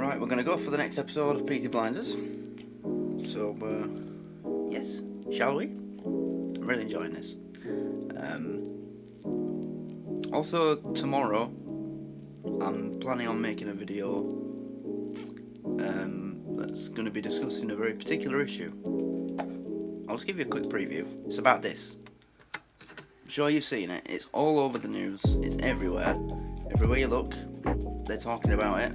Right, we're going to go for the next episode of Peaky Blinders. So, yes, shall we? I'm really enjoying this. Also, tomorrow, I'm planning on making a video that's going to be discussing a very particular issue. I'll just give you a quick preview. It's about this. I'm sure you've seen it. It's all over the news. It's everywhere. Everywhere you look, they're talking about it.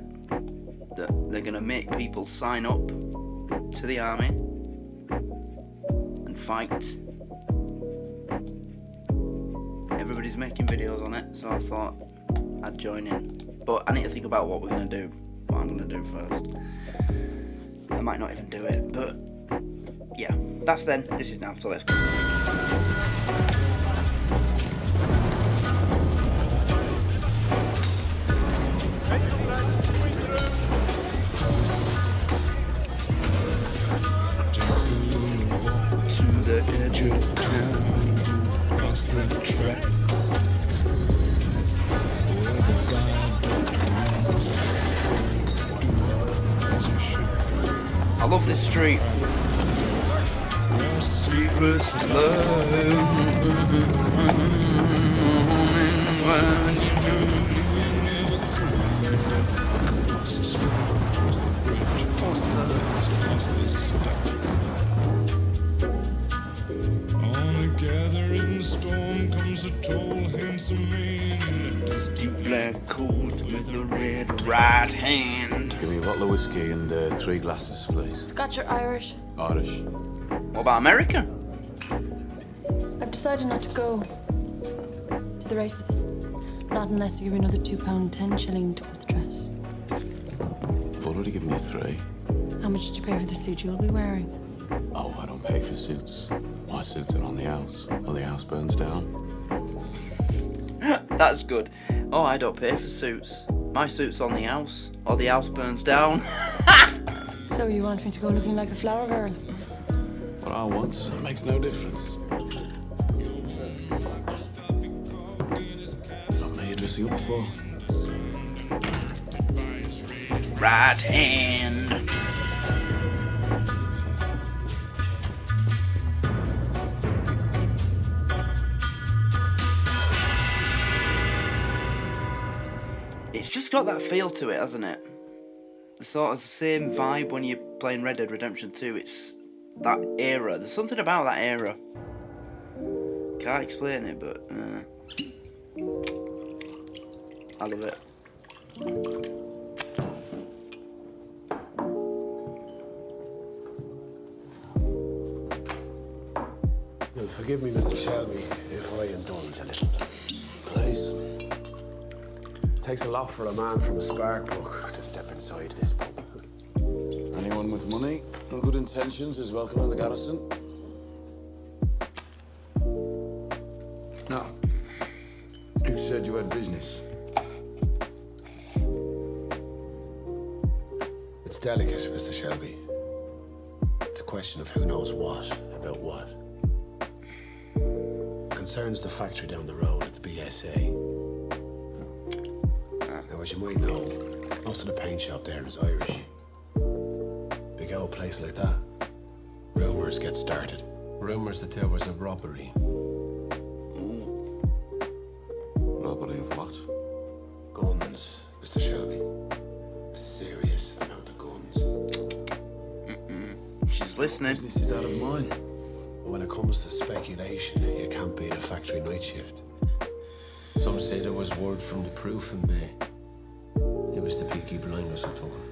That they're going to make people sign up to the army and fight. Everybody's making videos on it, so I thought I'd join in. But I need to think about what we're going to do. What I'm going to do first. I might not even do it, but yeah, that's then. This is now, so let's go. To the edge of town, across the track. I love this street. Secrets of On a gathering storm comes a tall, handsome man in a dusty black coat with a red right hand. Give me a bottle of whiskey and 3 glasses, please. Scotch or Irish? Irish. What about American? I've decided not to go to the races. Not unless you give me another £2.10 shilling toward the dress. I've already given you 3. How much did you pay for the suit you'll be wearing? Oh, I don't pay for suits. My suits are on the house, or the house burns down. That's good. Oh, I don't pay for suits. My suit's on the house, or the house burns down. So you want me to go looking like a flower girl? What I want, it makes no difference. It's not me you're dressing up for. Right hand. It's just got that feel to it, hasn't it? The sort of same vibe when you're playing Red Dead Redemption 2. It's that era. There's something about that era. Can't explain it, but I love it. Well, forgive me, Mr. Shelby, if I indulge a little. Please. Takes a lot for a man from a Sparkbrook to step inside this pub. Anyone with money and good intentions is welcome in the garrison. No. You said you had business. It's delicate, Mr. Shelby. It's a question of who knows what about what. Concerns the factory down the road at the BSA. Now, as you might know, most of the paint shop there is Irish. Big old place like that, rumours get started. Rumors that there was a robbery. Robbery of what? Guns, Mr. Shelby. A serious amount of guns. She's listening. Business is that of mine. But when it comes to speculation, you can't beat a factory night shift. Some say there was word from the Proofing Bay. It was the Peaky Blinders who took him.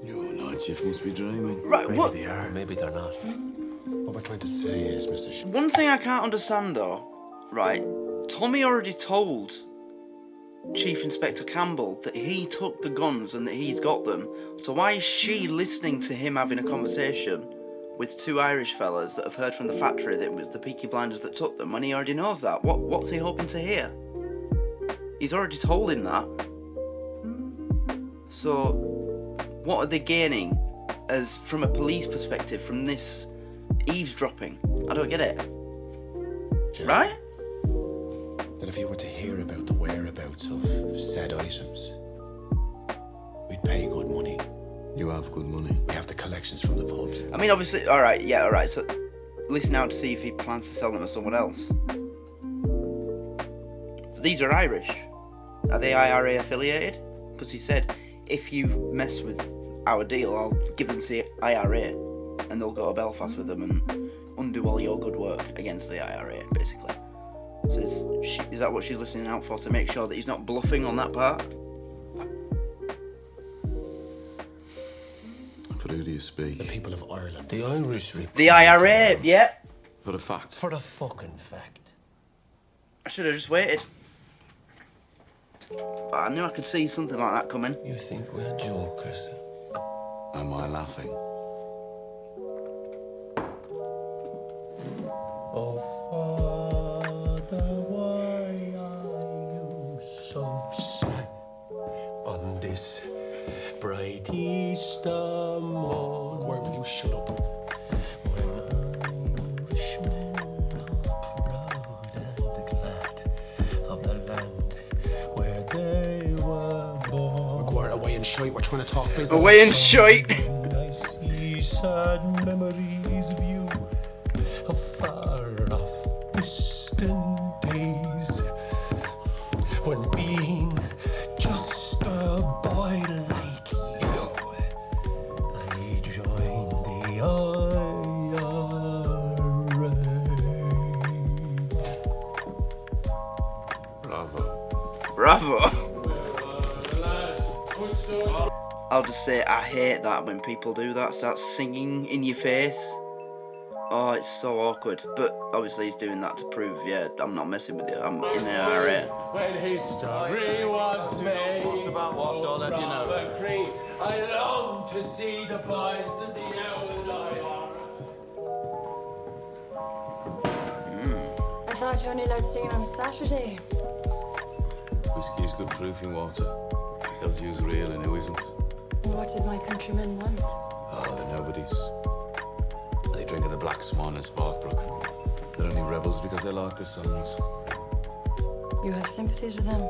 Your night shift must be dreaming. Right, Maybe what? they are. Maybe they're not. What we're trying to say is, Mr. One thing I can't understand though, right? Tommy already told Chief Inspector Campbell that he took the guns and that he's got them. So why is she listening to him having a conversation with 2 Irish fellas that have heard from the factory that it was the Peaky Blinders that took them when he already knows that? What's he hoping to hear? He's already told him that. So what are they gaining as from a police perspective from this eavesdropping? I don't get it. Jim, Right? That if you were to hear about the whereabouts of said items, You have good money. We have the collections from the pubs. I mean, obviously, alright, so listen out to see if he plans to sell them to someone else. But these are Irish. Are they IRA affiliated? Because he said, if you mess with our deal, I'll give them to the IRA, and they'll go to Belfast with them and undo all your good work against the IRA, basically. So is that what she's listening out for, to make sure that he's not bluffing on that part? For who do you speak? The people of Ireland. The Irish The IRA, yeah. For the fact. For the fucking fact. I should have just waited. I knew I could see something like that coming. You think we're jokers? Am I laughing? Oh, Father, why are you so sad on this bright Easter morn? Why will you shut up? When Irishmen are proud and glad of the land where they were born. We're away and shite. We're trying to talk business. Away and shite. I see sad memories of you, of far off distant days, when being just a boy like you, I joined the IRA. Bravo. I'll just say I hate that when people do that, start singing in your face. Oh, it's so awkward. But obviously he's doing that to prove, yeah, I'm not messing with you, I'm in the IRA. When history was made, what's about what, so I'll let you know. Robert Green, I long to see the boys of the old IRA. I thought you were only allowed singing on Saturday. Whiskey's good proofing water. Tells you who's real and who isn't. And what did my countrymen want? Oh, they're nobodies. They drink of the Black Swan and Sparkbrook. They're only rebels because they like the songs. You have sympathies with them.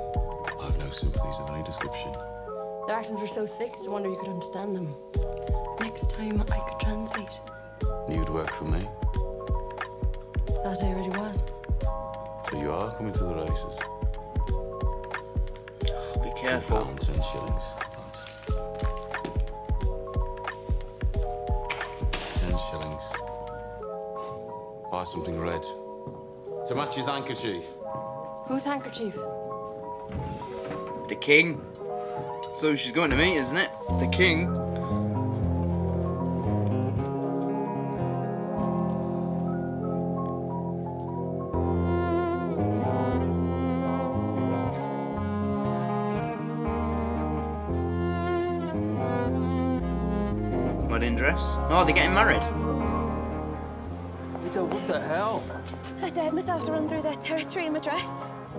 I've no sympathies of any description. Their accents were so thick, it's a wonder you could understand them. Next time I could translate. You'd work for me. Thought I already was. So you are coming to the races. Be careful. £2, 10 shillings. That's 10 shillings. Buy something red. To match his handkerchief. Whose handkerchief? The king. So she's going to meet, isn't it? The king. Wedding dress. Oh, they're getting married. What the hell? I dared myself to run through their territory in my dress.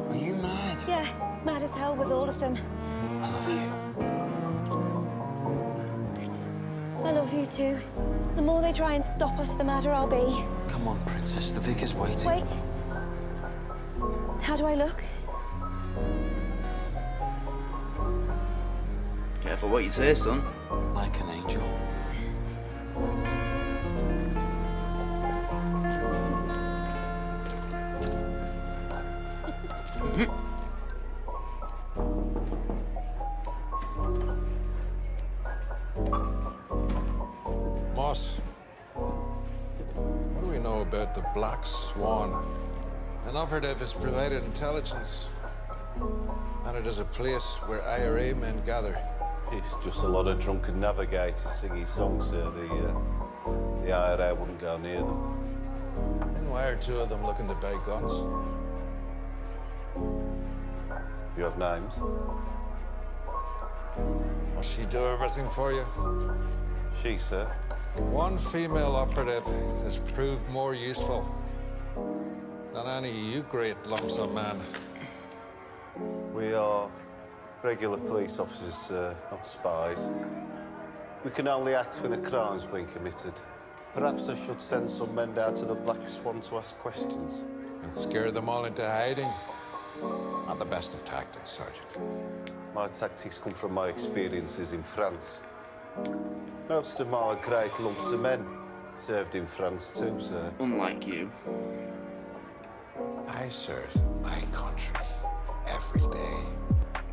Are you mad? Yeah, mad as hell with all of them. I love you. I love you too. The more they try and stop us, the madder I'll be. Come on, Princess. The vicar's waiting. Wait. How do I look? Careful what you say, son. Like an angel. Moss, what do we know about the Black Swan? An operative has provided intelligence and it is a place where IRA men gather. It's just a lot of drunken navigators singing songs, sir. The IRA wouldn't go near them. And why are two of them looking to buy guns? You have names? Must she do everything for you? She, sir. One female operative has proved more useful than any of you great lumps of men. We are regular police officers, sir, not spies. We can only act when a crime's been committed. Perhaps I should send some men down to the Black Swan to ask questions. And scare them all into hiding. Not the best of tactics, Sergeant. My tactics come from my experiences in France. Most of my great lumps of men served in France too, sir. Unlike you. I serve my country every day.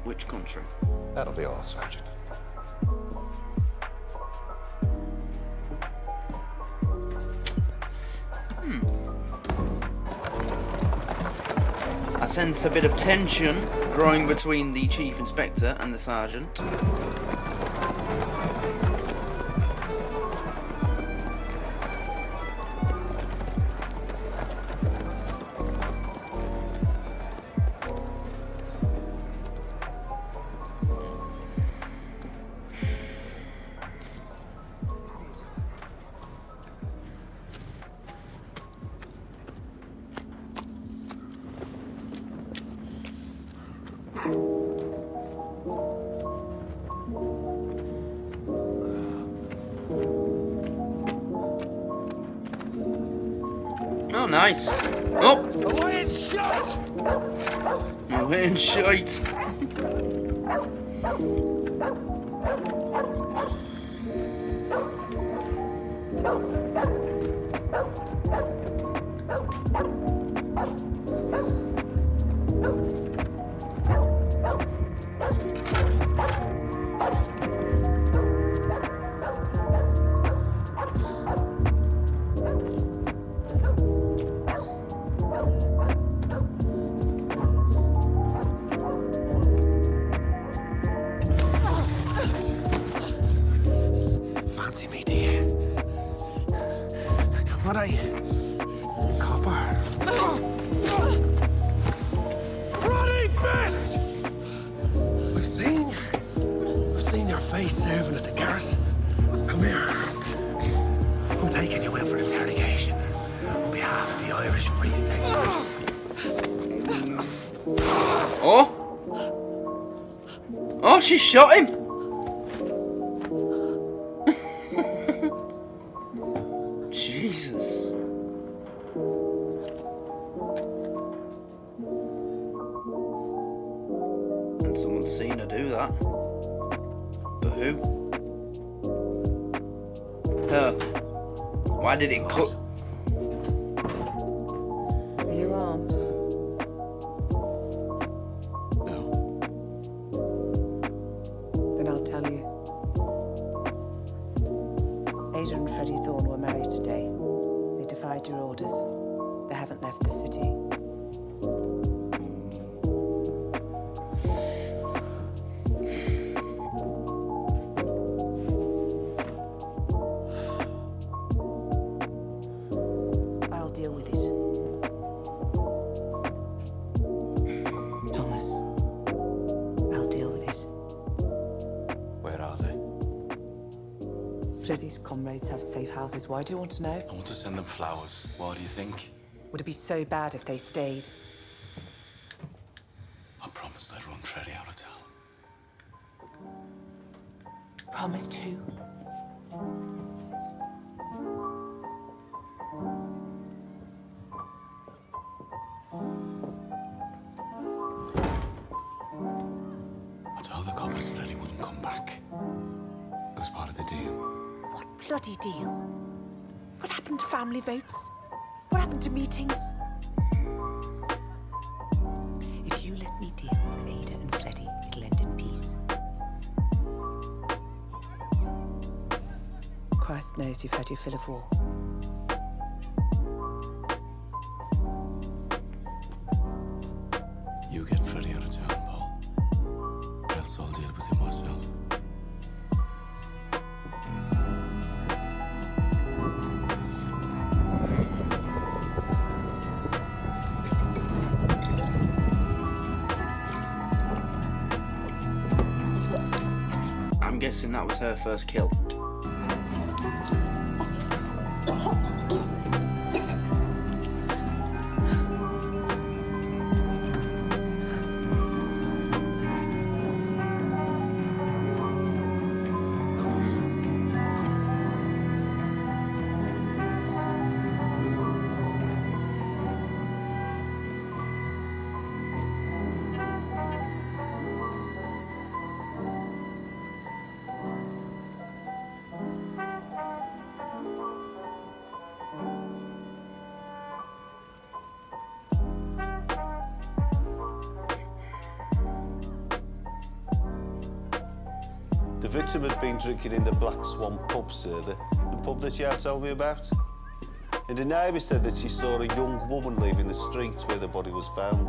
Which country? That'll be all, Sergeant. I sense a bit of tension growing between the Chief Inspector and the Sergeant. Oh, nice. Oh! Away and shot! Away and shite. Fancy me, dear. What are you? Copper? Bloody bitch! I've seen your face serving at the garrison. Come here. I'm taking you in for interrogation on behalf of the Irish Free State. Oh! Oh, she shot him! Jesus. And someone's seen her do that. But who? Her. Why did it cut? Are you armed? No. Then I'll tell you. Ada and Freddie Thorne were married today. They defied your orders. They haven't left the city. I'll deal with it. Thomas, I'll deal with it. Where are they? Freddie's comrades have safe houses. Why do you want to know? I want to send them flowers. What do you think? Would it be so bad if they stayed? I promised I'd run Freddie out of town. Promised who? I told the coppers Freddie wouldn't come back. It was part of the deal. What bloody deal? What happened to family votes? What happened to meetings? If you let me deal with Ada and Freddie, it'll end in peace. Christ knows you've had your fill of war. You get Freddie out of town, Paul. Or else I'll deal with him myself. I'm guessing that was her first kill. The victim had been drinking in the Black Swan pub, sir, the pub that you told me about. And the neighbour said that she saw a young woman leaving the streets where the body was found.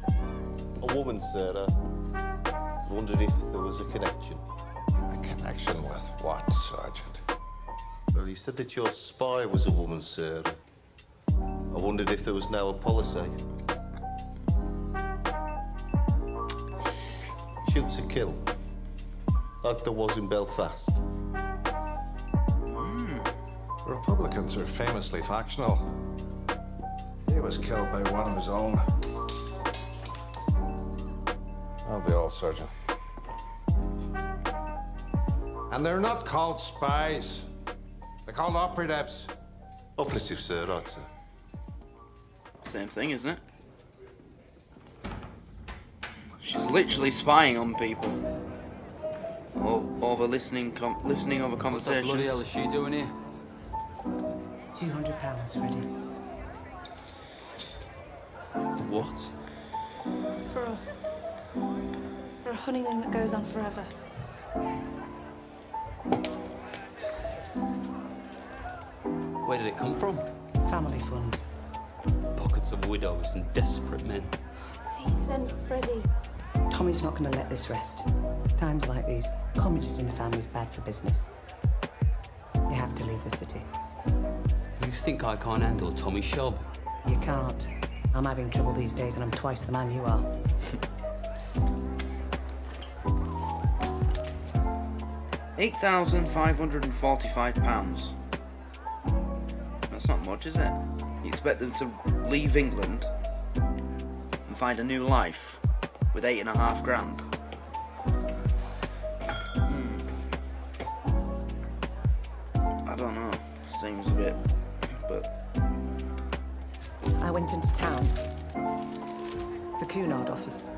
A woman, sir. I wondered if there was a connection. A connection with what, Sergeant? Well, you said that your spy was a woman, sir. I wondered if there was now a policy. Shoot to kill, like there was in Belfast. Republicans are famously factional. He was killed by one of his own. I'll be all, Sergeant. And they're not called spies. They're called operatives. Operative, sir, right, sir. Same thing, isn't it? She's literally spying on people. Over listening over What the conversations. bloody hell is she doing here? £200, Freddie. For what? For us. For a honeymoon that goes on forever. Where did it come from? Family fund. Pockets of widows and desperate men. See sense, Freddie. Tommy's not going to let this rest. Times like these, communist in the family's bad for business. You have to leave the city. You think I can't handle Tommy Shelby? You can't. I'm having trouble these days and I'm twice the man you are. £8,545. That's not much, is it? You expect them to leave England and find a new life with £8,500? I don't know. Seems a bit, but I went into town. The Cunard office.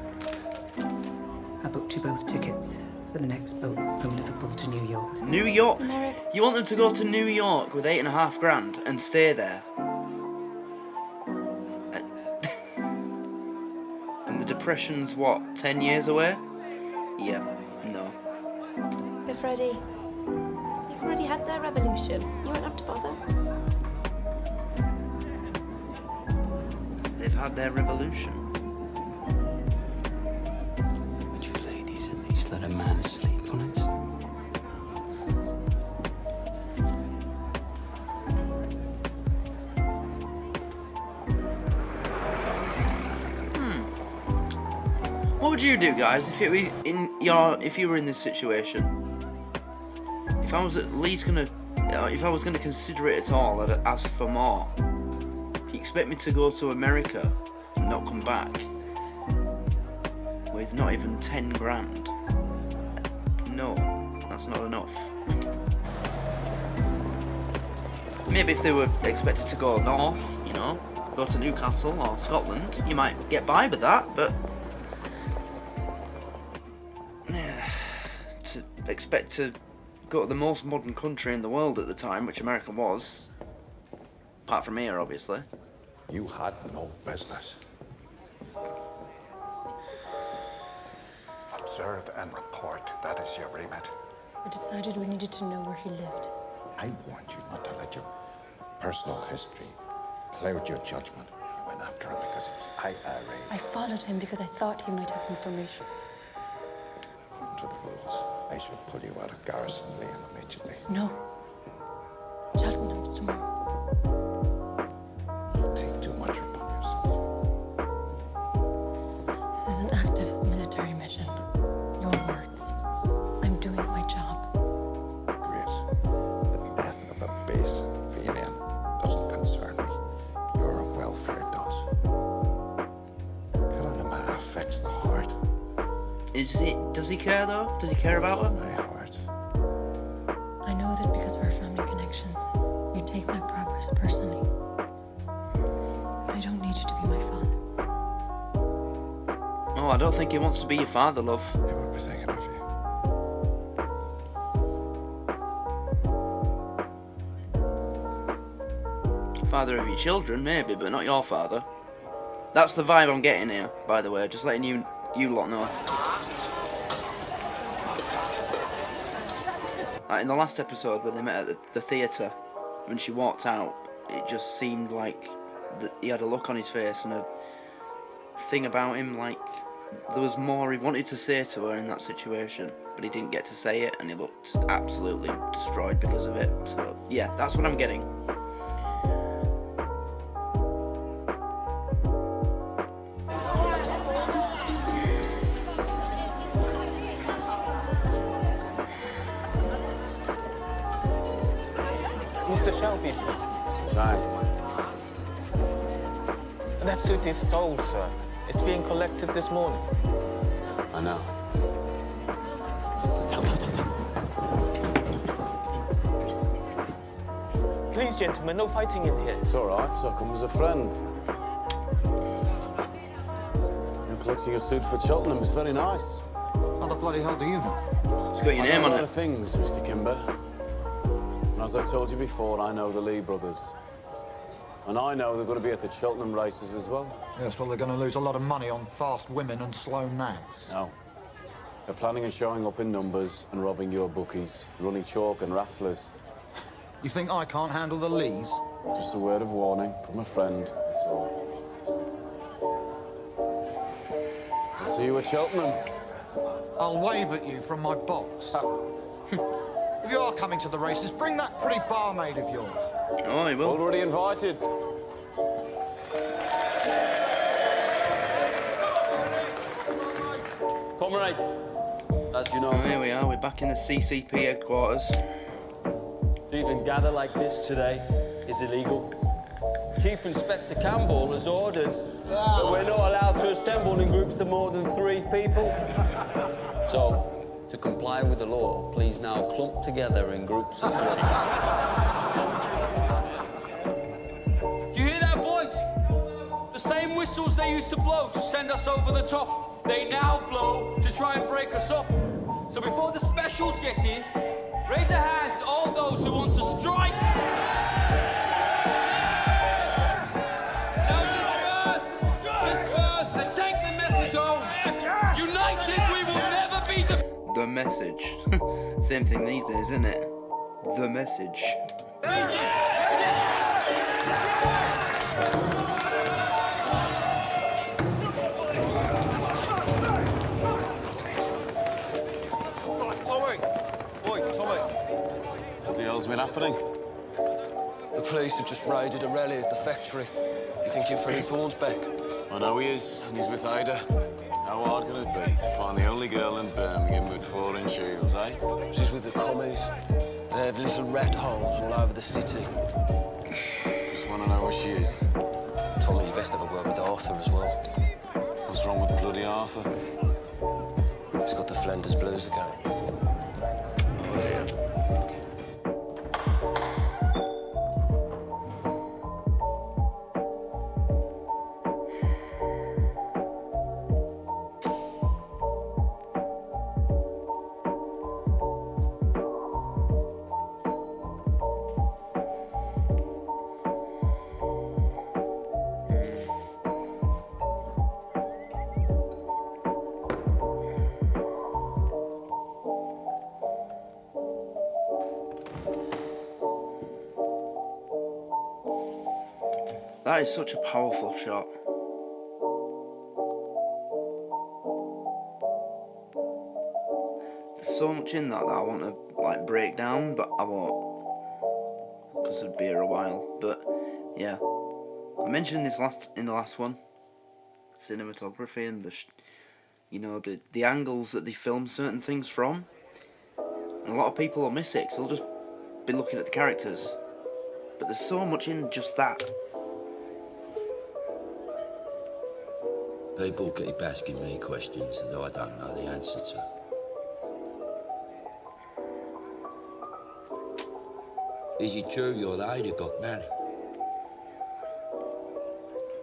I booked you both tickets for the next boat from Liverpool to New York. New York? America. You want them to go to New York with £8,500 and stay there? And the Depression's what, 10 years away? Yeah, no. But Freddie, they've already had their revolution. You won't have to bother. They've had their revolution. Would you ladies at least let a man sleep on it? What would you do, guys, if you were in this situation? If I was at least gonna, if I was gonna consider it at all, I'd ask for more. You expect me to go to America and not come back with not even 10 grand? No, that's not enough. Maybe if they were expected to go north, you know, go to Newcastle or Scotland, you might get by with that, but to expect to go to the most modern country in the world at the time, which America was, apart from here, obviously. You had no business. Observe and report. That is your remit. I decided we needed to know where he lived. I warned you not to let your personal history cloud your judgment. You went after him because it was IRA. I followed him because I thought he might have information. According to the rules, I should pull you out of Garrison Lane immediately. No. Cheltenham's tomorrow. You take too much upon yourself. This is an active military mission. Your words. I'm doing my job. Grace, the death of a base female doesn't concern me. You're a welfare does. Killing a man affects the heart. Does he care though? Does he care about her? My heart. I know that because of our family connections, you take my progress personally. But I don't need you to be my father. Oh, I don't think he wants to be your father, love. He would be thinking of you. Father of your children, maybe, but not your father. That's the vibe I'm getting here, by the way. Just letting you lot know. In the last episode where they met at the theatre, when she walked out, it just seemed like he had a look on his face and a thing about him, like there was more he wanted to say to her in that situation, but he didn't get to say it, and he looked absolutely destroyed because of it. So yeah, that's what I'm getting. Mr. Shelby, sir. That suit is sold, sir. It's being collected this morning. I know. Please, gentlemen, no fighting in here. It's all right. So comes a friend. You're collecting a suit for Cheltenham. It's very nice. How the bloody hell do you know? It's got your name I know on a lot it. of things, Mr. Kimber. And as I told you before, I know the Lee brothers. And I know they're going to be at the Cheltenham races as well. Yes, well, they're going to lose a lot of money on fast women and slow nags. No. They're planning on showing up in numbers and robbing your bookies, running chalk and rafflers. You think I can't handle the Lees? Just a word of warning from a friend, that's all. I'll see you at Cheltenham. I'll wave at you from my box. If you are coming to the races, bring that pretty barmaid of yours. Oh, he will. Already invited. Comrades, as you know, Here we are, we're back in the CCP headquarters. to even gather like this today is illegal. Chief Inspector Campbell has ordered that we're not allowed to assemble in groups of more than 3 people. So, to comply with the law, please now clump together in groups of 3. You hear that, boys? The same whistles they used to blow to send us over the top, they now blow to try and break us up. So before the specials get here, raise a hand to all those who want to strike. Now disperse and take the message home. United, we will never be defeated. The message. Same thing these days, isn't it? The message. Tommy! Oi, Tommy. What the hell's been happening? The police have just raided a rally at the factory. You thinking Freddie Thorne's back? I know he is, and he's with Ida. How hard can it be to find the only girl in Birmingham with 4-inch heels, eh? She's with the commies. They have little rat holes all over the city. Just want to know where she is. Tommy, you best have a word with Arthur as well. What's wrong with bloody Arthur? He's got the Flanders blues again. That is such a powerful shot. There's so much in that I want to like break down, but I won't, because it'd be here a while. But yeah, I mentioned this in the last one, cinematography and the angles that they film certain things from. And a lot of people will miss it, 'cause they'll just be looking at the characters. But there's so much in just that. People keep asking me questions that I don't know the answer to. Is it true your lady got married?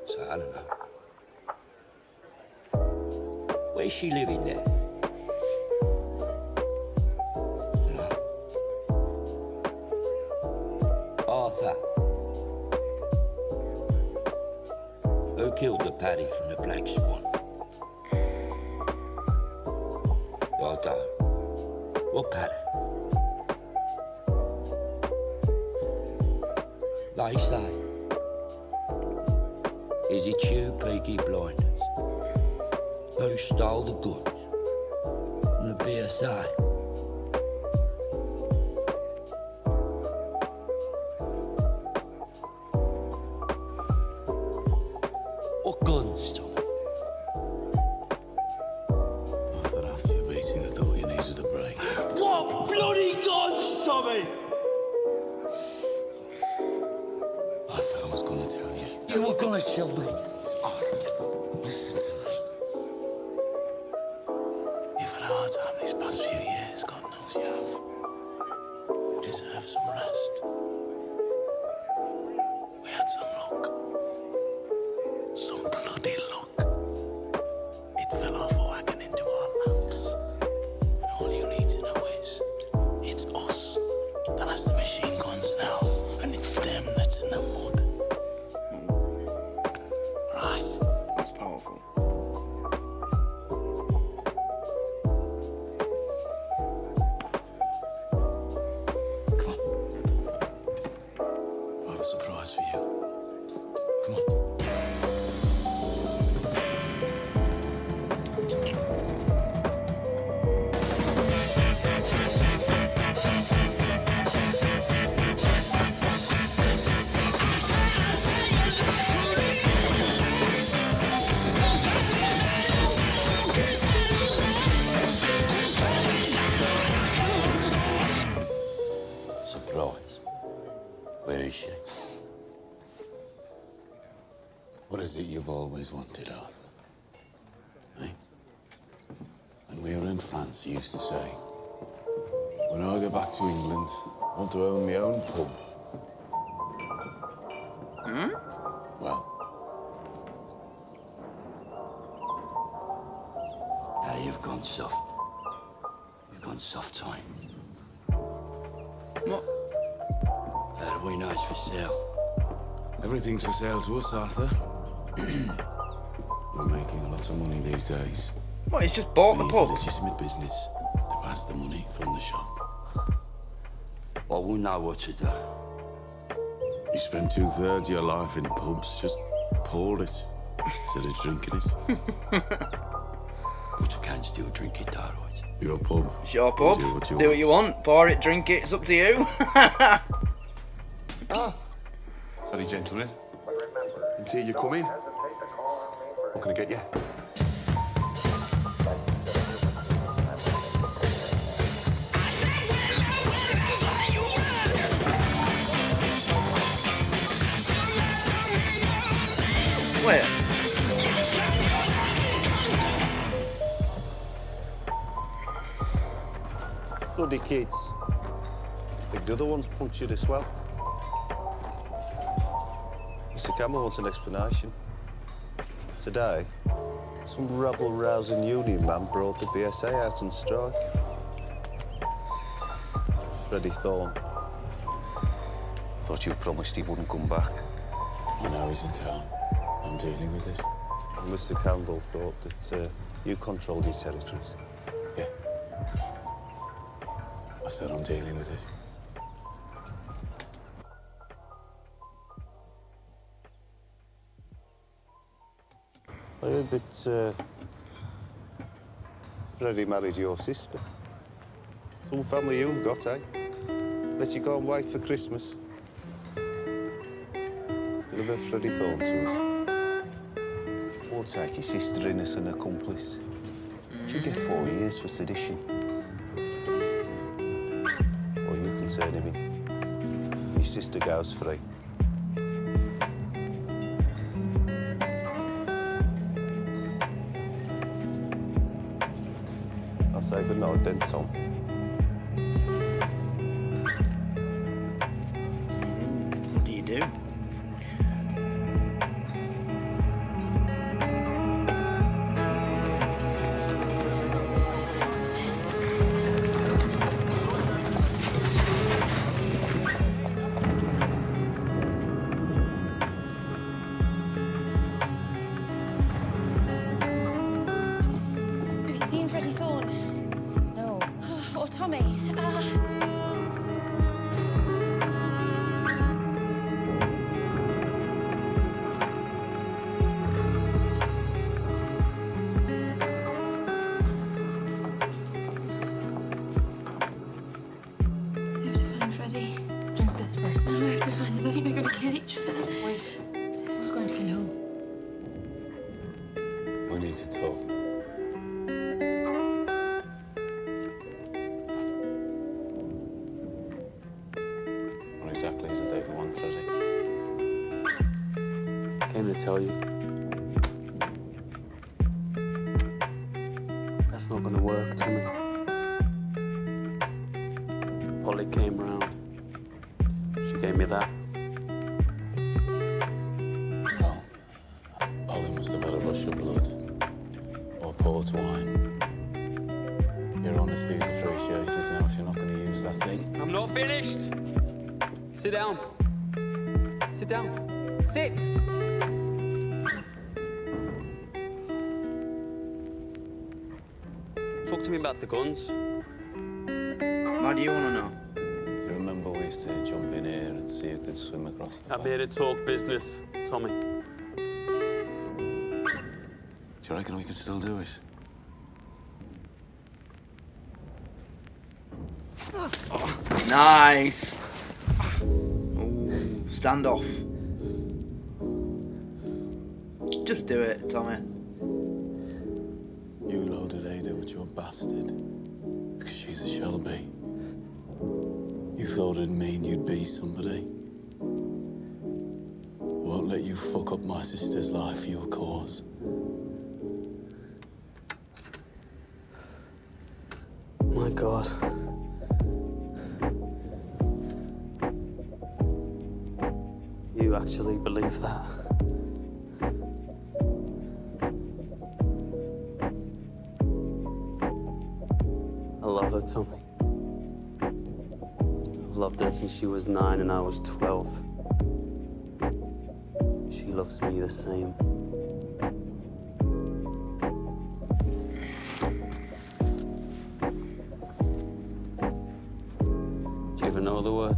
So I don't know. Where's she living there? Arthur. Who killed the Paddy from the Black Swan? Otto. What Paddy? They say, is it you, Peaky Blinders, who stole the guns from the BSA? What guns, Tommy? I thought after your meeting, I thought you needed a break. What bloody guns, Tommy? I thought I was going to tell you. You were gonna tell me. Arthur, listen to me. You've had a hard time these past few years, God knows you have. You deserve some rest. We had some luck. Some bloody luck. It fell off a wagon into our laps. And all you need to know is, it's us that has the machine guns now, and it's them that's in the mud. Right. That's powerful. Come on. I have a surprise for you. Come on. Surprise. Where is she? What is it you've always wanted, Arthur? Eh? When we were in France, you used to say, when I go back to England, I want to own my own pub. Well, Now you've gone soft. You've gone soft time. What? How do we know it's for sale? everything's for sale to us, Arthur. We're making a lot of money these days. What, he's just bought We the need pub? a legitimate business to pass the money from the shop. Well, we'll know what to do. You spend 2/3 of your life in pubs, just pour it instead of drinking it. What you can still drink it, all right? Your pub. It's your pub. Do what you Do what you want. Pour it, drink it. It's up to you. Sorry, gentlemen. Didn't see you come in. What can I get you? Where? Bloody kids. Think the other one's punctured as well. Mr. Campbell wants an explanation. Today, some rabble-rousing union man brought the BSA out on strike. Freddie Thorne. Thought you promised he wouldn't come back. I know he's in town. I'm dealing with it. And Mr. Campbell thought that you controlled his territories. Yeah. I said I'm dealing with it. I heard that Freddie married your sister. Some family you've got, eh? Bet you can't wait for Christmas. Deliver Freddie Thorne to us. Or take your sister in as an accomplice. She'll get 4 years for sedition. Or you can turn him in. Your sister goes free. I'll say good night then, Tom. What do you do? Have you seen Freddie Thorne? No. Or Tommy? Freddie, drink this first. No, I have to find them. I think they're going to kill each other. Wait. Who's going to kill who? We need to talk. What exactly is it that you want, Freddie? Came to tell you. That's not gonna work, Tommy. Polly came round. She gave me that. Well, Polly must have had a rush of blood. Or port wine. Your honesty is appreciated now if you're not going to use that thing. I'm not finished. Sit down. Sit down. Sit! Talk to me about the guns. Why do you want to know? Do you remember we used to jump in here and see who could swim across the I'm here to fast? talk business, Tommy. Do you reckon we can still do it? Nice. Ooh, standoff. Just do it, Tommy. You loaded Ada with your bastard because she's a Shelby. You thought it'd mean you'd be somebody. Won't let you fuck up my sister's life for your cause. My God. You actually believe that? I love her, Tommy. I've loved her since she was 9 and I was 12. She loves me the same. Do you even know the word?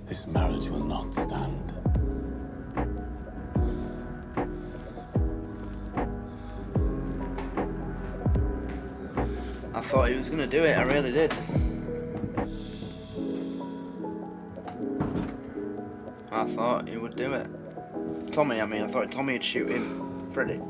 This marriage will not stand. I thought he was going to do it, I really did. I thought he would do it. Tommy, I mean, I thought Tommy would shoot him. Freddie.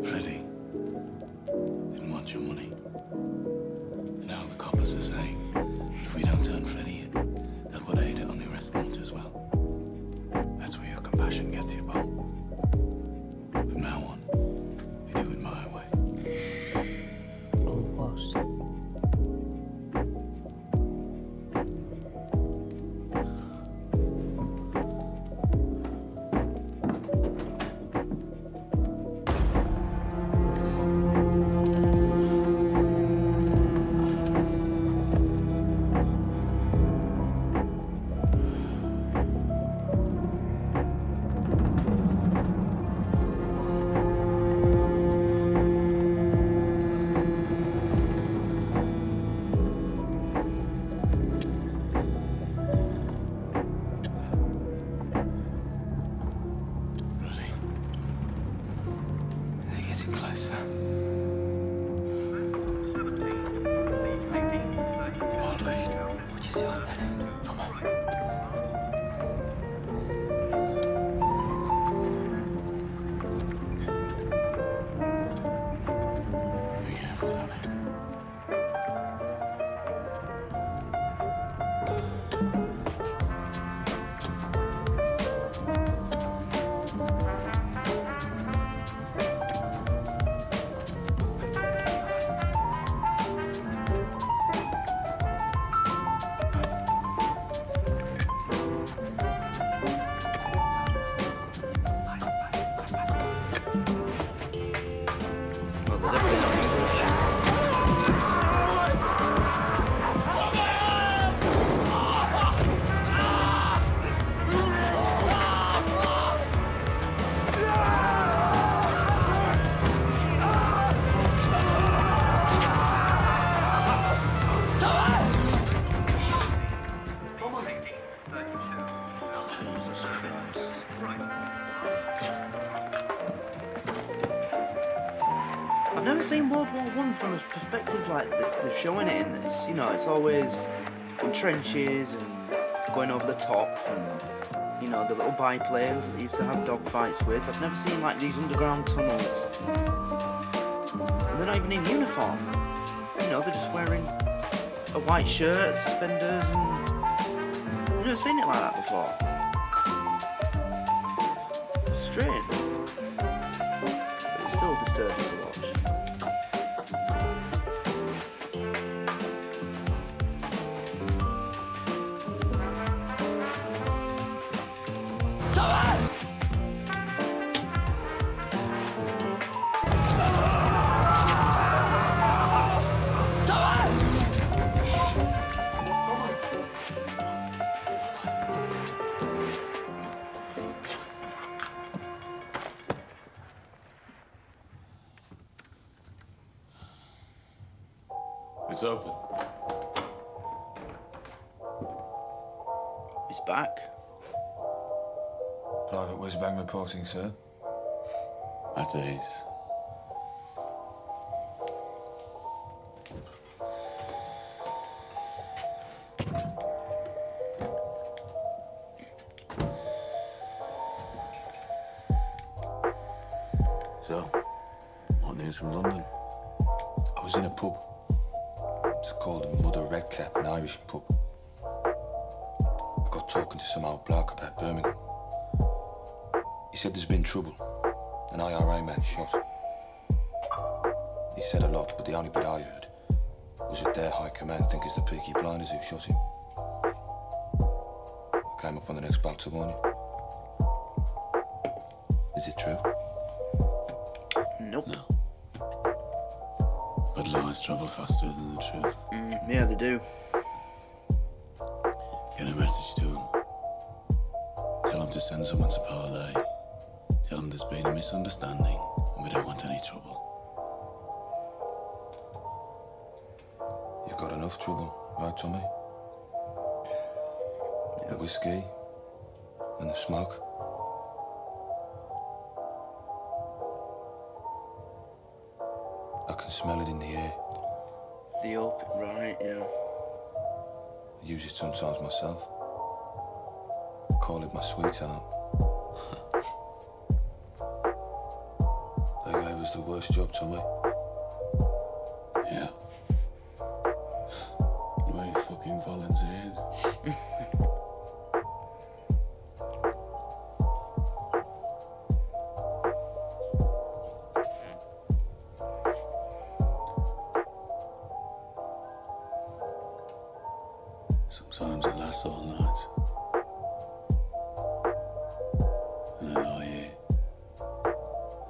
Freddie didn't want your money. Now the coppers are saying if we don't turn Freddie in, they'll put Ada on the arrest warrant as well. That's where your compassion gets you, Bob. From now on, you do it my way. Oh, what? of like they're showing it in this. You know, it's always in trenches and going over the top, and you know the little biplanes that they used to have dogfights with. I've never seen like these underground tunnels, and they're not even in uniform. You know, they're just wearing a white shirt, suspenders, and I've never seen it like that before. Strange, but it's still disturbing to watch. It's open. He's back. Private whiz-bang reporting, sir. At ease. So, what news from London? I was in a pub. It's called Mother Redcap, an Irish pub. I got talking to some old bloke about Birmingham. He said there's been trouble. An IRA man shot. He said a lot, but the only bit I heard was that their high command think it's the Peaky Blinders who shot him. I came up on the next boat to warn you. Is it true? Nope. No. But lies travel faster than the truth. Yeah, they do. Get a message to them. Tell them to send someone to Parlay. Tell them there's been a misunderstanding and we don't want any trouble. You've got enough trouble, right, Tommy? The whiskey and the smoke. I can smell it in the air. The open, right, yeah. I use it sometimes myself. Call it my sweetheart. They gave us the worst job, Tommy. Yeah. We fucking volunteered. Sometimes it lasts all night. And I lie here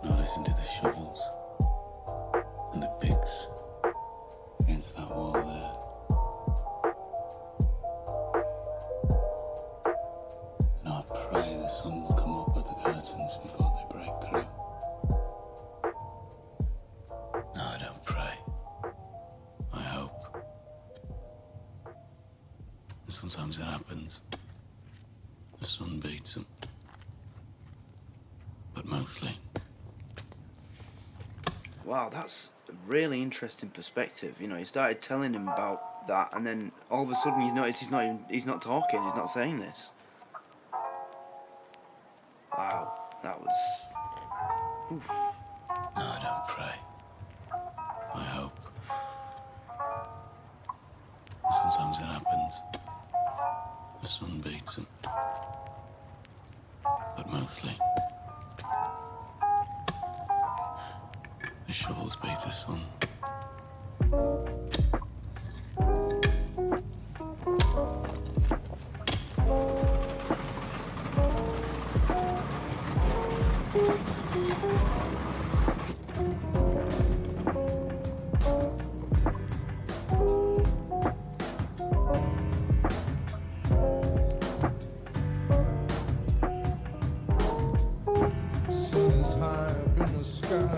and I listen to the shovels and the picks against that wall there. And I pray the sun will come up at the curtains before they break through. No, I don't pray. I hope. And sometimes it happens. The sun beats them. But mostly. Wow, that's a really interesting perspective. You know, he started telling him about that, and then all of a sudden you notice he's not talking, he's not saying this. Wow, that was. Oof. No, I don't pray. I hope. Sometimes it happens. The sun beats them. But mostly. The shovels beat the sun. Sun is high up in the sky.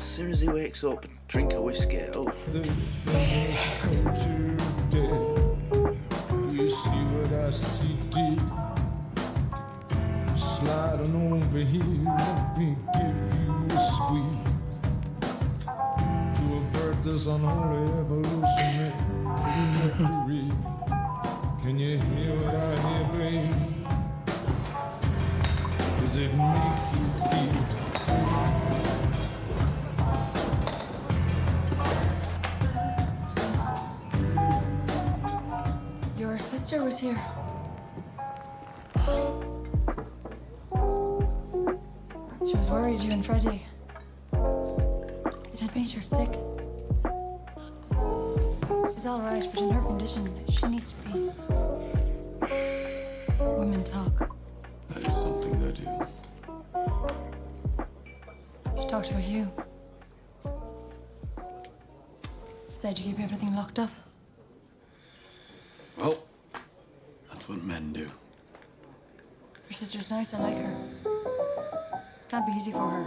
As soon as he wakes up, drink a whiskey. Oh. There's a culture of death. Do you see what I see, dear? Sliding over here, let me give you a squeeze to avert this unholy evolutionary trajectory. Can you hear what I hear, babe? Does it make you feel? Your sister was here. She was worried you and Freddie. It had made her sick. She's all right, but in her condition, she needs peace. Women talk. That is something they do. She talked about you. Said you keep everything locked up. Well, that's what men do. Your sister's nice, I like her. Can't be easy for her.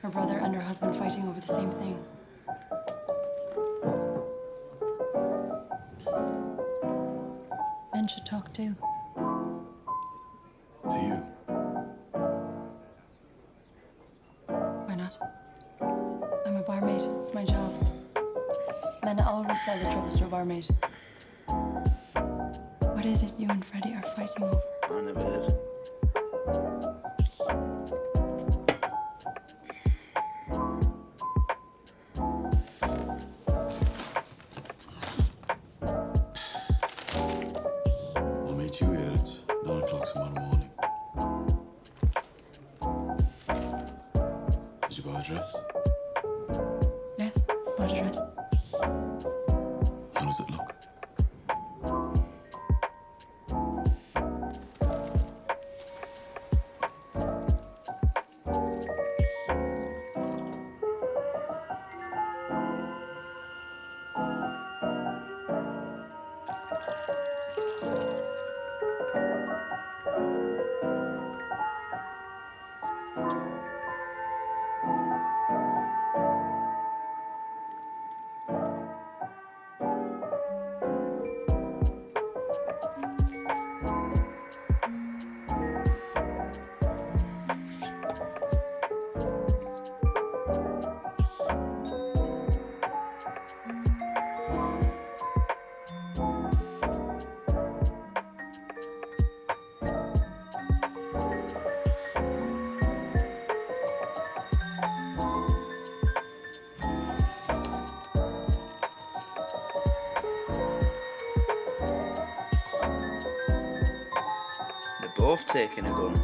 Her brother and her husband fighting over the same thing. Men should talk too. To you. Why not? I'm a barmaid. It's my job. Men always tell the troubles to a barmaid. What is it you and Freddie are fighting over? I never did. I'll meet you here at 9 o'clock tomorrow morning. Did you buy a dress? Yes, what a dress. How does it look? Both taking a gun.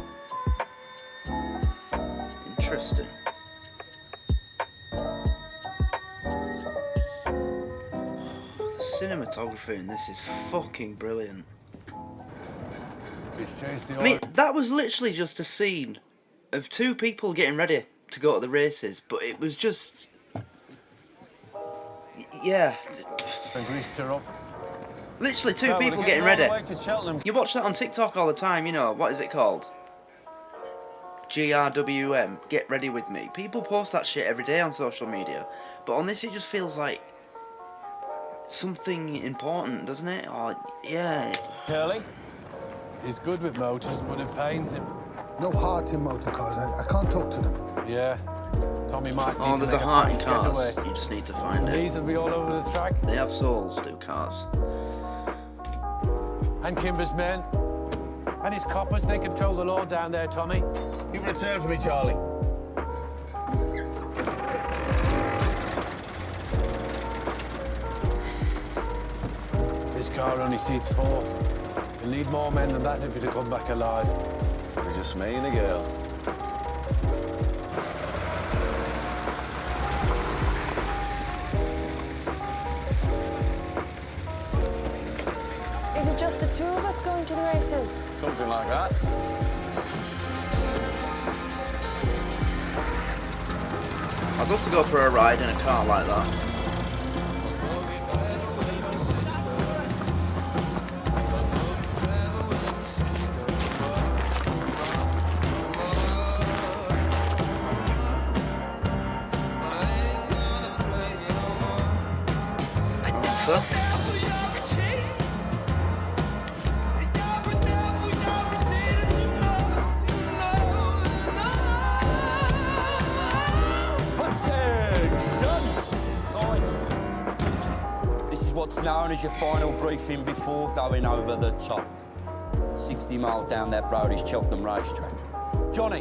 Interesting. The cinematography in this is fucking brilliant. I mean, that was literally just a scene of two people getting ready to go to the races, but it was just... Yeah. And greased her up. Literally two Well, people we're getting all the ready. way to Cheltenham. You watch that on TikTok all the time, you know. What is it called? GRWM. Get ready with me. People post that shit every day on social media. But on this, it just feels like something important, doesn't it? Or, yeah. Curly? He's good with motors, but it pains him. No heart in motor cars. I can't talk to them. Yeah. Tommy might need Oh, to there's make a heart in fast cars. getaway. You just need to find it. These will be all over the track. They have souls, do cars. And Kimber's men. And his coppers, they control the law down there, Tommy. You return for me, Charlie. This car only seats 4. You'll need more men than that if you're to come back alive. It's just me and a girl. Is it just the two of us going to the races? Something like that. I'd love to go for a ride in a car like that. Arthur. This is what's known as your final briefing before going over the top. 60 mile down that road is Cheltenham racetrack. Johnny,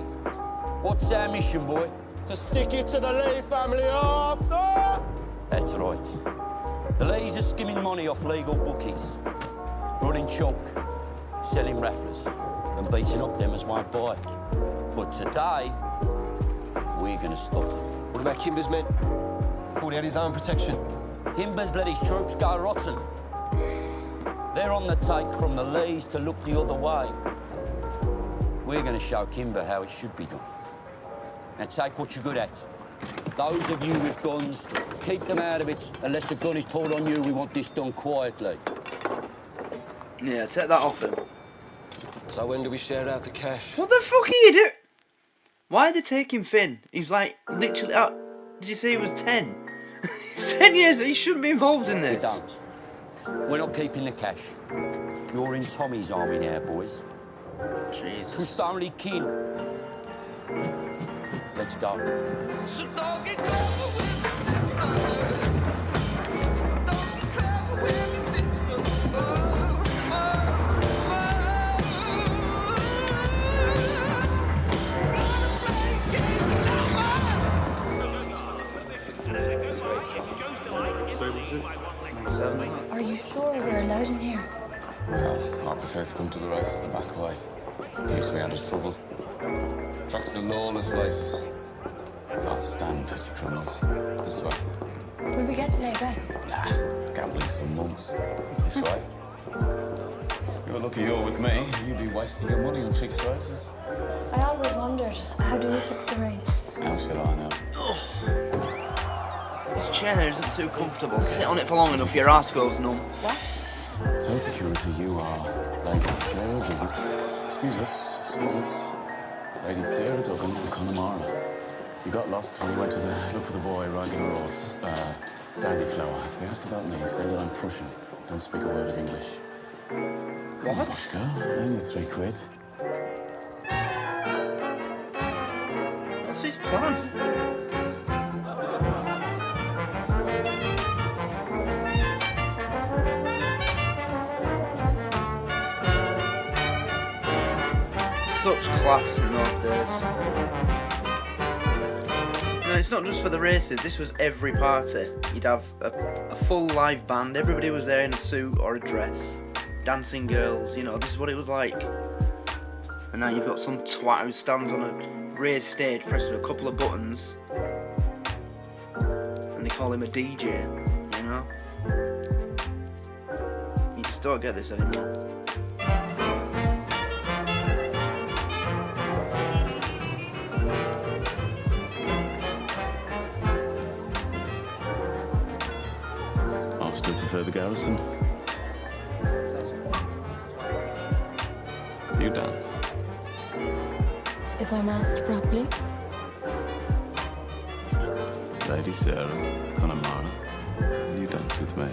what's our mission, boy? To stick it to the Lee family, Arthur! That's right. The Lees are skimming money off legal bookies, running chalk, selling rafflers, and beating up them as won't buy. But today, we're going to stop them. What about Kimber's men? Thought he had his own protection. Kimber's let his troops go rotten. They're on the take from the Lees to look the other way. We're going to show Kimber how it should be done. Now take what you're good at. Those of you with guns, keep them out of it. Unless a gun is pulled on you, we want this done quietly. Yeah, take that off him. So when do we share out the cash? What the fuck are you doing? Why are they taking Finn? He's like, literally out. Did you say he was 10? He's 10 years, he shouldn't be involved in this. We don't. We're not keeping the cash. You're in Tommy's army now, boys. Jesus. Trust only kin. Let's go. So don't get clever with me, sister. Don't get clever with me, sister. Are you sure we're allowed in here? Well, I prefer to come to the races the back way. In case we had trouble. Tracks are lawless places. Can't stand petty criminals. This way. Will we get to lay a bet? Nah, gambling's for monks. This way. You're lucky you're with me. You'd be wasting your money on fixed races. I always wondered, how do you fix a race? How should I know? This chair isn't too comfortable. Sit on it for long enough, your arse goes numb. What? Tell security you are Lady Sarah Duggan. Excuse us. Lady Sarah Duggan of Connemara. You got lost when you went to look for the boy riding a horse. Dandy Flower. If they ask about me, say that I'm Prussian. Don't speak a word of English. What? Girl, only £3. What's his plan? Such class in those days. No, it's not just for the races, this was every party. You'd have a full live band, everybody was there in a suit or a dress, dancing girls, you know, this is what it was like. And now you've got some twat who stands on a raised stage, presses a couple of buttons, and they call him a DJ, you know? You just don't get this anymore. Still prefer the garrison. You dance. If I'm asked properly. Lady Sarah, Connemara, will you dance with me?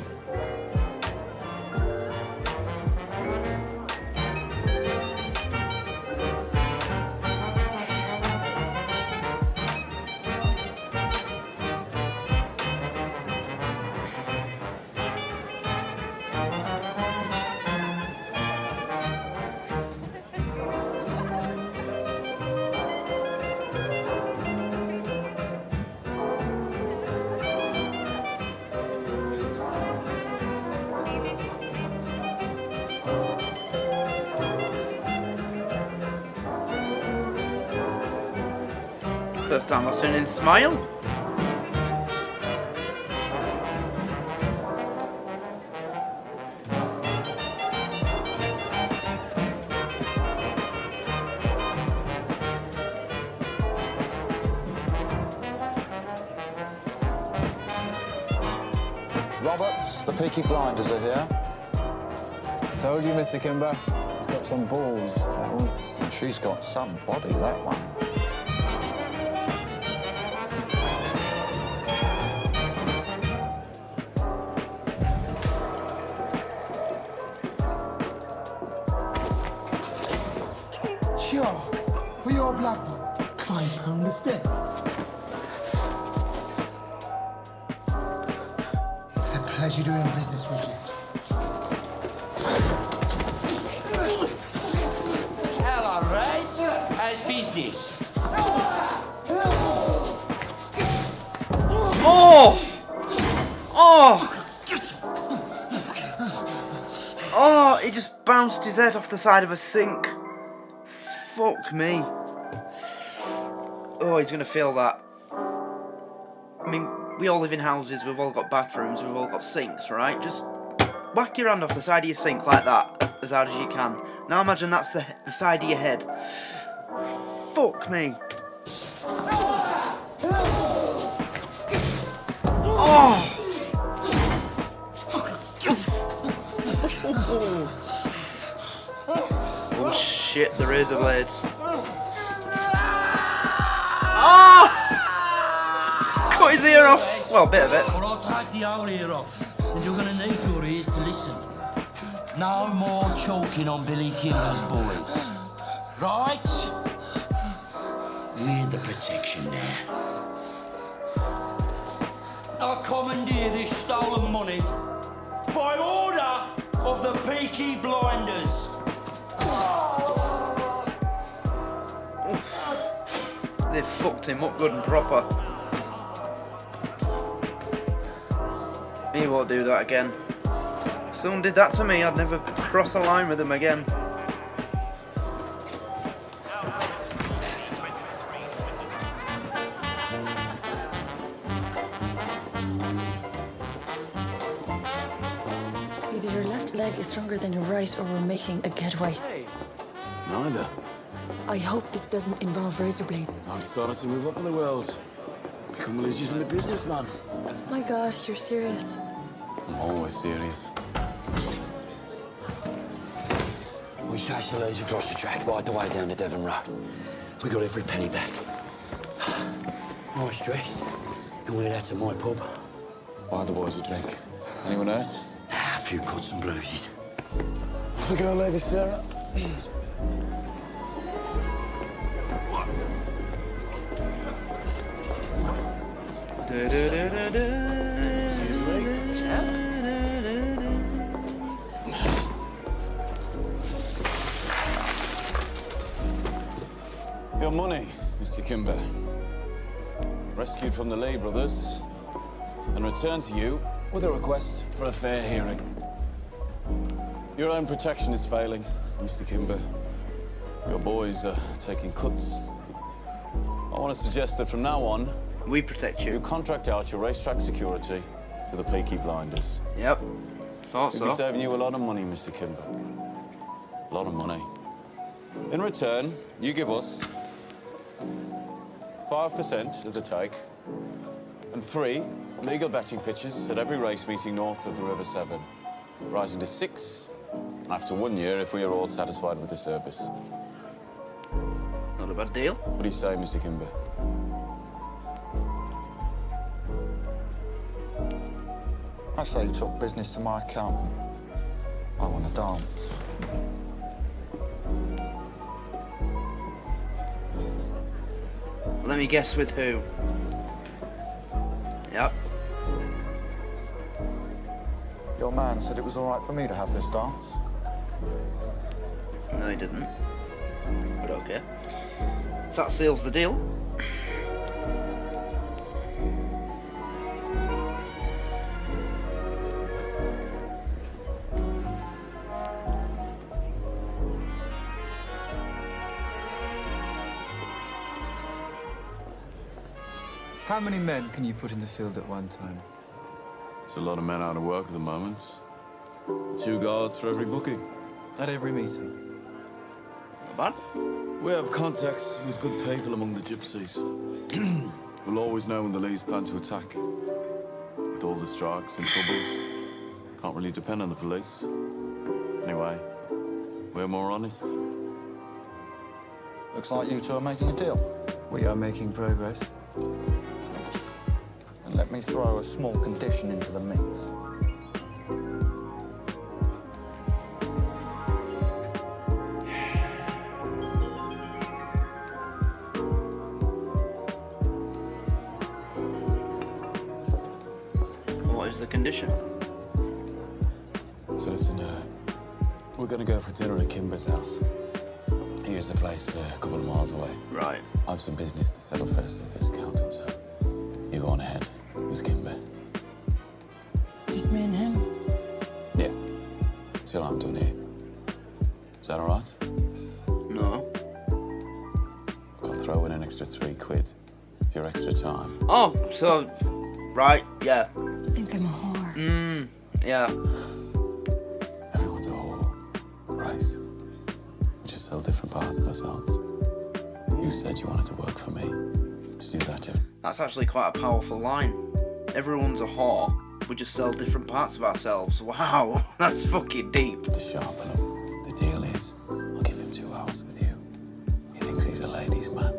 First time I've seen him smile. Roberts, the Peaky Blinders are here. Told you, Mr. Kimber. He's got some balls, that one. And she's got some body, that one. pleasure doing business with you. Hello, Raz. How's business? Oh! Oh! Oh, he just bounced his head off the side of a sink. Fuck me. Oh, he's gonna feel that. I mean, we all live in houses, we've all got bathrooms, we've all got sinks, right? Just whack your hand off the side of your sink like that, as hard as you can. Now imagine that's the side of your head. Fuck me. Oh! Oh shit, the razor blades. Oh! Cut his ear off. Well, a bit of it. Or I'll take the whole ear off, and you're gonna need your ears to listen. No more choking on Billy Kimber's boys. Right? We're the protection now. I commandeer this stolen money by order of the Peaky Blinders. They fucked him up good and proper. He won't do that again. If someone did that to me, I'd never cross a line with them again. Either your left leg is stronger than your right, or we're making a getaway. Neither. I hope this doesn't involve razor blades. I've decided to move up in the world. Become a legitimate businessman. My God, you're serious. I'm always serious. We chased the lads across the track right the way down the Devon Road. We got every penny back. Nice dressed. And we're out to my pub. Buy the boys a drink. Anyone else? A few cuts and bruises. Off we go, Lady Sarah. Your money, Mr. Kimber. Rescued from the Lay brothers and returned to you with a request for a fair hearing. Your own protection is failing, Mr. Kimber. Your boys are taking cuts. I want to suggest that from now on, we protect you. You contract out your racetrack security to the Peaky Blinders. Yep. Thought We'll be so. saving you a lot of money, Mr. Kimber. A lot of money. In return, you give us 5% of the take and 3 legal betting pitches at every race meeting north of the River Severn, rising to 6 after 1 year if we are all satisfied with the service. Not a bad deal. What do you say, Mr. Kimber? I say you talk business to my accountant. I want to dance. Let me guess with who. Yep. Your man said it was all right for me to have this dance. No, he didn't. But okay. If that seals the deal. How many men can you put in the field at one time? There's a lot of men out of work at the moment. 2 guards for every booking. At every meeting? Not bad. We have contacts with good people among the gypsies. We'll always know when the Lees plan to attack. With all the strikes and troubles, can't really depend on the police. Anyway, we're more honest. Looks like you two are making a deal. We are making progress. And let me throw a small condition into the mix. What is the condition? We're gonna go for dinner at Kimber's house. Here's a place a couple of miles away. Right. I have some business to settle first with this accountant, so you go on ahead with Kimber. Just me and him. Yeah. Till I'm done here. Is that all right? No. I'll throw in an extra £3 for your extra time. Oh, so, right, yeah. I think I'm a whore. Yeah. Everyone's a whore, Grace. We just sell different parts of ourselves. You said you wanted to work for me. To do that, Jeff. That's actually quite a powerful line. Everyone's a whore. We just sell different parts of ourselves. Wow, that's fucking deep. To sharpen up, the deal is, I'll give him 2 hours with you. He thinks he's a ladies' man.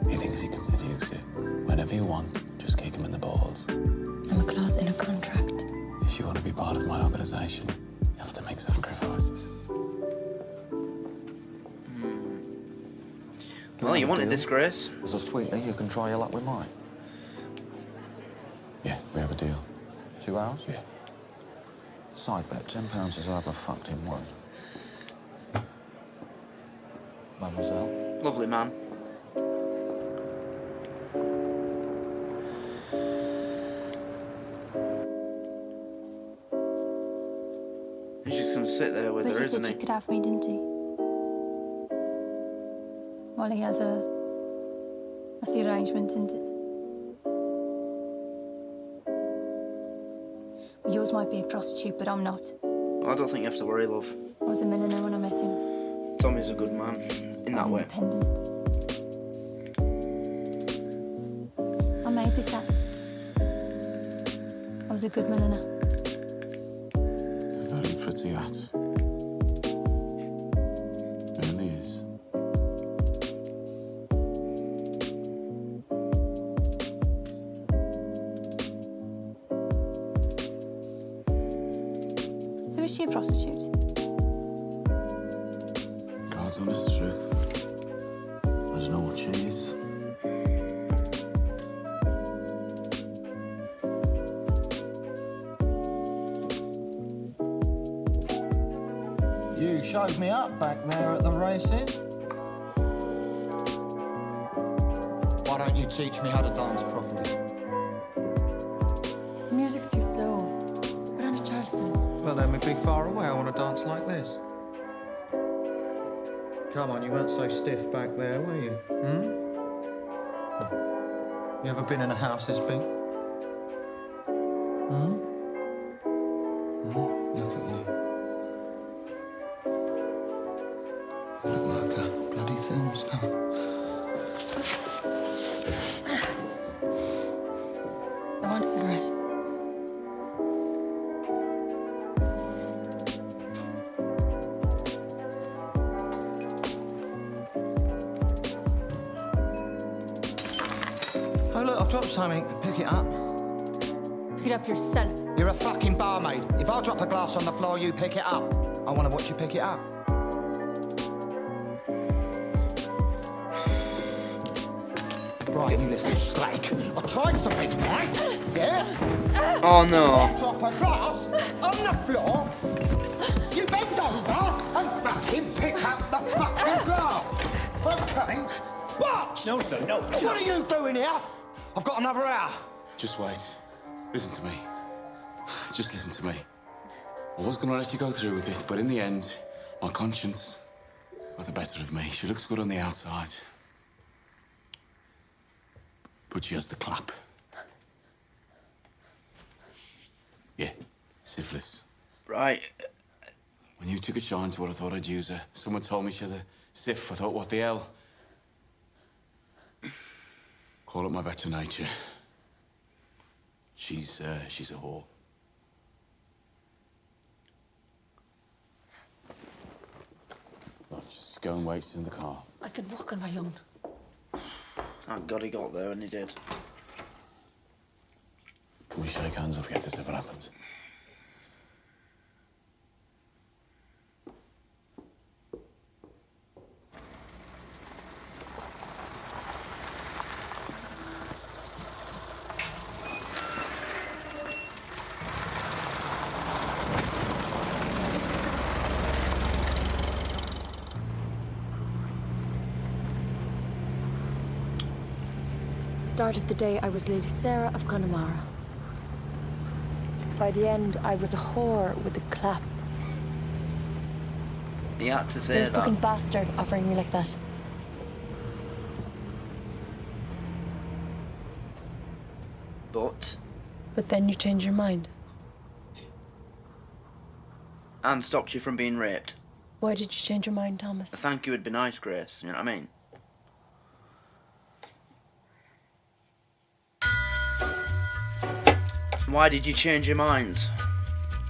He thinks he can seduce you. Whenever you want, just kick him in the balls. I'm a clause in a contract. If you want to be part of my organisation, you have to make sacrifices. Well, you wanted this, Grace. As a sweetener, you can try your luck with mine. Yeah, we have a deal. 2 hours? Yeah. Side bet, £10 is over fucked in one. Mademoiselle? Lovely man. He's just gonna sit there with But her, he isn't said he? you could have me, didn't he? Well, he has that's the arrangement, isn't it? Yours might be a prostitute, but I'm not. I don't think you have to worry, love. I was a millionaire when I met him. Tommy's a good man in that way. Independent. I made this act. I was a good milliner. It's a very pretty hat. Really is. So is she a prostitute? God's honest truth. I don't know what she is. You showed me up back there at the races. Why don't you teach me how to dance properly? The music's too slow. We're on a Charleston. Well, let me be far away. I want to dance like this. Come on, you weren't so stiff back there, were you? You ever been in a house this big? Look at you. You look like a bloody film star. I want a cigarette. Oh, look, I've dropped something. Pick it up. Pick it up yourself. You're a fucking barmaid. If I drop a glass on the floor, you pick it up. I want to watch you pick it up. Right, you little snake. I tried something, right? Yeah? Oh no. I drop a glass on the floor. You bend over and fucking pick up the fucking glass. Okay? What? No, sir, no. What are you doing here? I've got another hour. Just wait. Listen to me. Just listen to me. I was going to let you go through with this, but in the end, my conscience got the better of me. She looks good on the outside. But she has the clap. Yeah, syphilis. Right. When you took a shine to what I thought I'd use her, someone told me she had a syph. I thought, what the hell? Call it my better nature. She's a whore. Love, just go and wait in the car. I can walk on my own. Thank God he got there, and he did. Can we shake hands and forget this ever happens? start of the day, I was Lady Sarah of Connemara. By the end, I was a whore with a clap. He had to say You're a that. fucking bastard offering me like that. But then you change your mind. and stopped you from being raped. Why did you change your mind, Thomas? A thank you would be nice, Grace. You know what I mean? Why did you change your mind?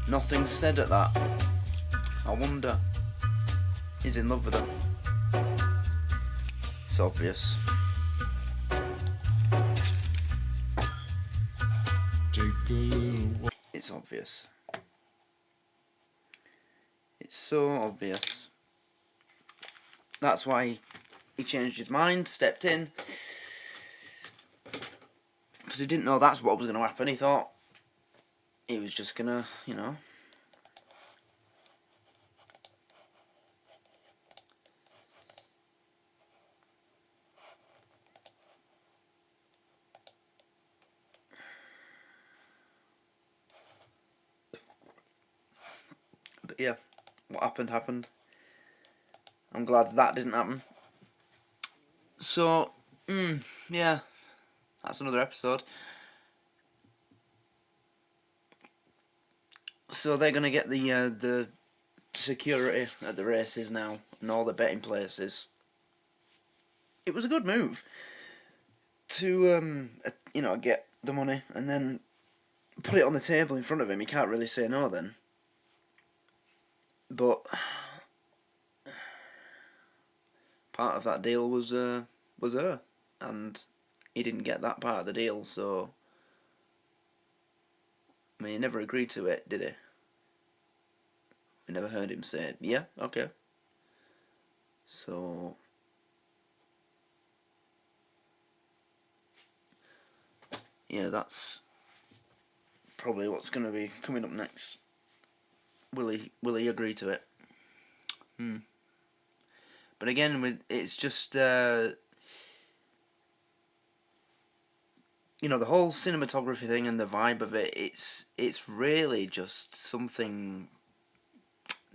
Nothing said at that. I wonder. He's in love with her. It's obvious. It's obvious. It's so obvious. That's why he changed his mind, stepped in. Because he didn't know that's what was going to happen. He thought he was just going to, you know. But yeah, what happened happened. I'm glad that didn't happen. So, yeah, that's another episode. So they're gonna get the security at the races now and all the betting places. It was a good move to you know, get the money and then put it on the table in front of him. He can't really say no then. But part of that deal was her, and he didn't get that part of the deal. So I mean, he never agreed to it, did he? We never heard him say, yeah, okay. So yeah, that's probably what's going to be coming up next. Will he agree to it? But again, it's just you know, the whole cinematography thing and the vibe of it. It's really just something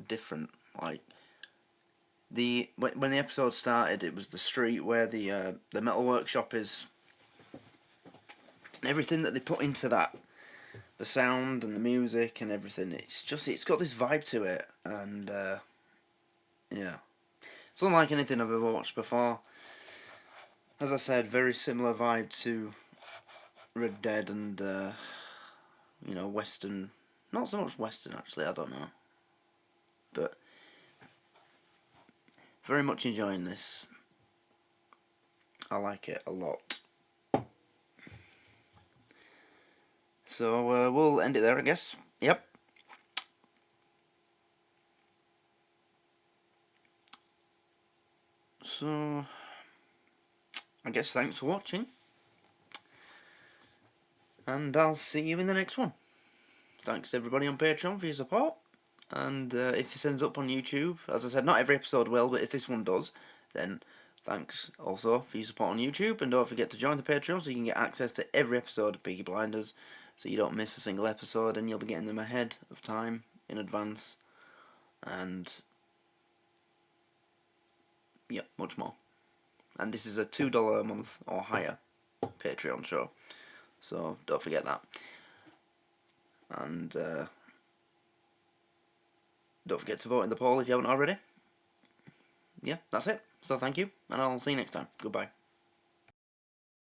different. Like when the episode started, it was the street where the metal workshop is. Everything that they put into that, the sound and the music and everything, it's got this vibe to it, and yeah, it's unlike anything I've ever watched before. As I said, very similar vibe to Red Dead and you know, Western. Not so much Western actually, I don't know, but very much enjoying this. I like it a lot. So we'll end it there, I guess. Yep. So I guess thanks for watching, and I'll see you in the next one. Thanks everybody on Patreon for your support, and if this ends up on YouTube, as I said, not every episode will, but if this one does, then thanks also for your support on YouTube, and don't forget to join the Patreon so you can get access to every episode of Peaky Blinders, so you don't miss a single episode, and you'll be getting them ahead of time, in advance, and yeah, much more. And this is a $2 a month or higher Patreon show, so don't forget that. And don't forget to vote in the poll if you haven't already. Yeah, that's it. So thank you, and I'll see you next time. Goodbye.